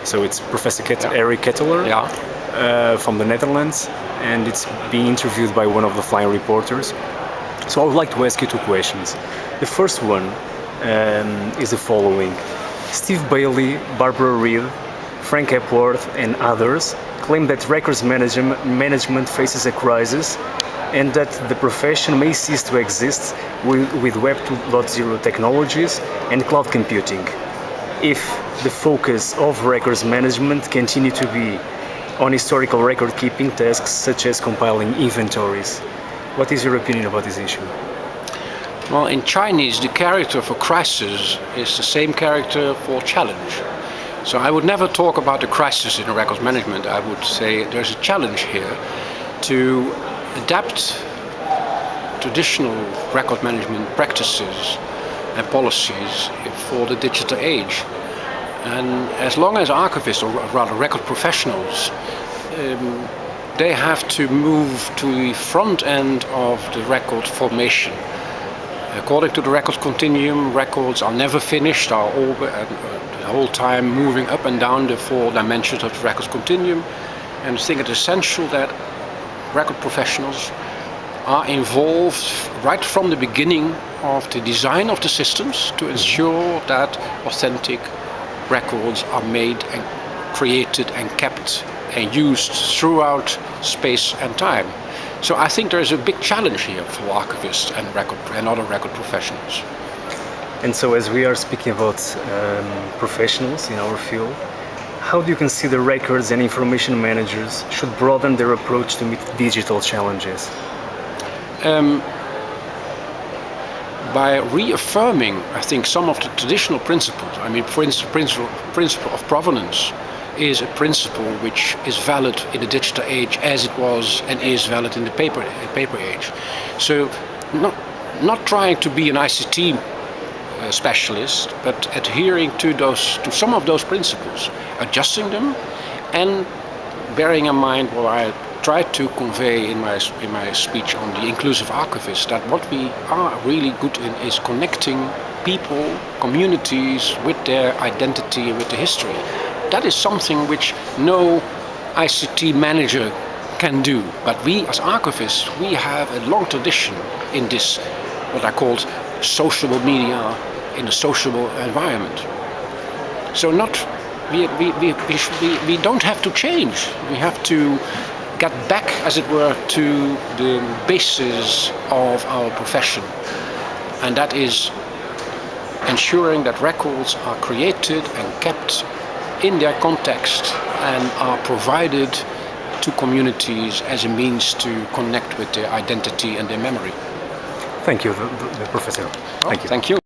So it's Professor Eric Ketelaar from the Netherlands, and it's being interviewed by one of the flying reporters. So I would like to ask you two questions. The first one is the following. Steve Bailey, Barbara Reed, Frank Epworth and others claim that records management faces a crisis and that the profession may cease to exist with Web 2.0 technologies and cloud computing, if the focus of records management continue to be on historical record-keeping tasks such as compiling inventories. What is your opinion about this issue? Well, in Chinese, the character for crisis is the same character for challenge. So I would never talk about the crisis in records management. I would say there's a challenge here to adapt traditional record management practices and policies for the digital age. And as long as archivists, or rather record professionals, they have to move to the front end of the record formation. According to the record continuum, records are never finished, are all the whole time moving up and down the four dimensions of the record continuum. And I think it's essential that record professionals are involved right from the beginning of the design of the systems to ensure that authentic records are made and created and kept and used throughout space and time. So I think there is a big challenge here for archivists and other record professionals. And so as we are speaking about professionals in our field, how do you consider records and information managers should broaden their approach to meet digital challenges? By reaffirming, I think, some of the traditional principles. I mean, for instance, principle of provenance is a principle which is valid in the digital age as it was and is valid in the paper age. So not trying to be an ICT specialist, but adhering to some of those principles, adjusting them, and bearing in mind what I tried to convey in my speech on the inclusive archivist, that what we are really good in is connecting people, communities with their identity and with the history. That is something which no ICT manager can do. But we as archivists, we have a long tradition in this, what I call sociable media, in a sociable environment. So we don't have to change. We have to get back, as it were, to the basis of our profession. And that is ensuring that records are created and kept in their context and are provided to communities as a means to connect with their identity and their memory. Thank you, Professor. Thank you.